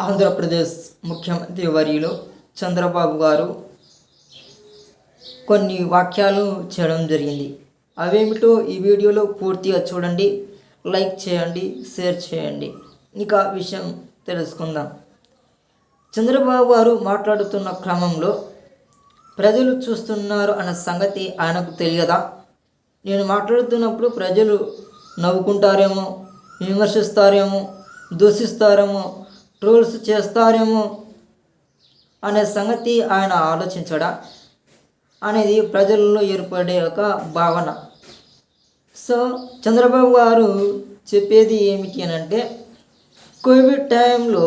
ఆంధ్రప్రదేశ్ ముఖ్యమంత్రి వర్యులు చంద్రబాబు గారు కొన్ని వాక్యాలు చేయడం జరిగింది. అవేమిటో ఈ వీడియోలో పూర్తిగా చూడండి, లైక్ చేయండి, షేర్ చేయండి. ఇక విషయం తెలుసుకుందాం. చంద్రబాబు గారు మాట్లాడుతున్న క్రమంలో ప్రజలు చూస్తున్నారు అన్న సంగతి ఆయనకు తెలియదా? నేను మాట్లాడుతున్నప్పుడు ప్రజలు నవ్వుకుంటారేమో, విమర్శిస్తారేమో, దూషిస్తారేమో, ట్రోల్స్ చేస్తారేమో అనే సంగతి ఆయన ఆలోచించడా అనేది ప్రజల్లో ఏర్పడే ఒక భావన. సో చంద్రబాబు గారు చెప్పేది ఏమిటి అని అంటే, కోవిడ్ టైంలో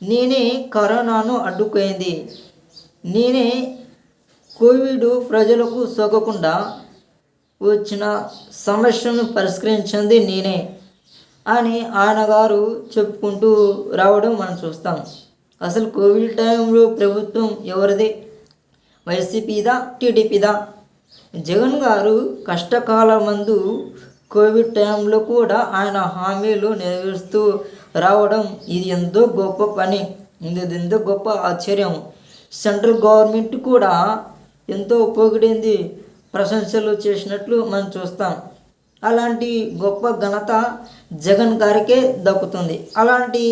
నేనే కరోనాను అడ్డుకుంది, నేనే కోవిడ్ ప్రజలకు సోకకుండా వచ్చిన సమస్యను పరిష్కరించింది నేనే అని ఆయన గారు చెప్పుకుంటూ రావడం మనం చూస్తాం. అసలు కోవిడ్ టైంలో ప్రభుత్వం ఎవరిది? వైసీపీదా, టీడీపీదా? జగన్ గారు కష్టకాలం మందు కోవిడ్ టైంలో కూడా ఆయన హామీలు నెరవేరుస్తూ రావడం ఇది ఎంతో గొప్ప పని, ఇది ఎంతో గొప్ప ఆశ్చర్యం. సెంట్రల్ గవర్నమెంట్ కూడా ఎంతో పొగిడింది, ప్రశంసలు చేసినట్లు మనం చూస్తాం. అలాంటి గొప్ప ఘనత జగన్ గారికే దక్కుతుంది. అలాంటి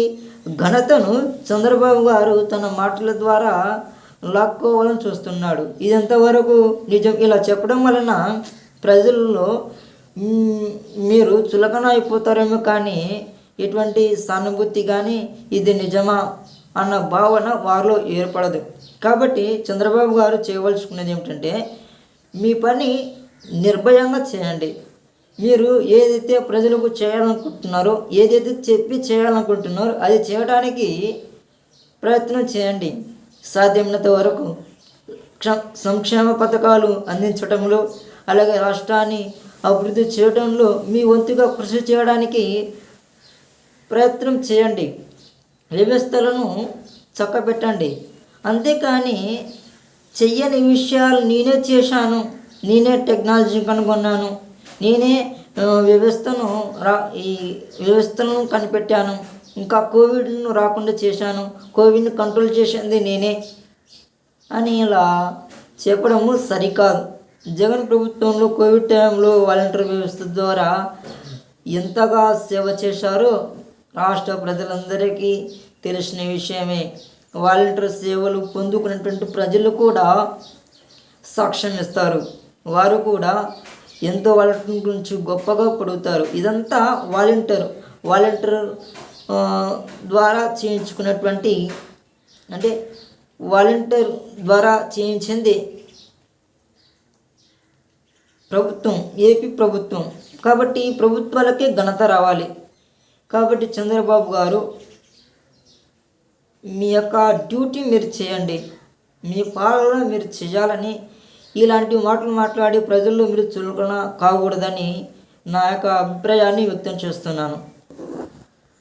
ఘనతను చంద్రబాబు గారు తన మాటల ద్వారా లాక్కోవాలని చూస్తున్నాడు. ఇది ఎంతవరకు నిజం? ఇలా చెప్పడం వలన ప్రజల్లో మీరు చులకన అయిపోతారేమో, కానీ ఎటువంటి సానుభూతి కానీ ఇది నిజమా అన్న భావన వారిలో ఏర్పడదు. కాబట్టి చంద్రబాబు గారు చేయవలసుకున్నది ఏమిటంటే, మీ పని నిర్భయంగా చేయండి. మీరు ఏదైతే ప్రజలకు చేయాలనుకుంటున్నారో, ఏదైతే చెప్పి చేయాలనుకుంటున్నారో అది చేయడానికి ప్రయత్నం చేయండి. సాధ్యమైనంత వరకు సంక్షేమ పథకాలు అందించడంలో, అలాగే రాష్ట్రాన్ని అభివృద్ధి చేయడంలో మీ వంతుగా కృషి చేయడానికి ప్రయత్నం చేయండి. వ్యవస్థలను చక్కబెట్టండి. అంతేకాని చెయ్యని విషయాలు నేనే చేశాను, నేనే టెక్నాలజీ కనుగొన్నాను, నేనే ఈ వ్యవస్థలను కనిపెట్టాను, ఇంకా కోవిడ్ను రాకుండా చేశాను, కోవిడ్ని కంట్రోల్ చేసింది నేనే అని ఇలా చెప్పడము సరికాదు. జగన్ ప్రభుత్వంలో కోవిడ్ టైంలో వాలంటీర్ వ్యవస్థ ద్వారా ఎంతగా సేవ చేశారో రాష్ట్ర ప్రజలందరికీ తెలిసిన విషయమే. వాలంటీర్ సేవలు పొందుకున్నటువంటి ప్రజలు కూడా సాక్ష్యం ఇస్తారు. వారు కూడా ఎంతో వాలంటీర్ గురించి గొప్పగా పొడుగుతారు. ఇదంతా వాలంటీర్ ద్వారా చేయించుకున్నటువంటి, అంటే వాలంటీర్ ద్వారా చేయించింది ప్రభుత్వం, ఏపీ ప్రభుత్వం. కాబట్టి ప్రభుత్వాలకే ఘనత రావాలి. కాబట్టి చంద్రబాబు గారు మీ యొక్క డ్యూటీ మీరు చేయండి, మీ పాలన మీరు చేయాలని, ఇలాంటి మాటలు మాట్లాడి ప్రజల్లో మీరు చులకన కాకూడదని నా యొక్క అభిప్రాయాన్ని వ్యక్తం చేస్తున్నాను.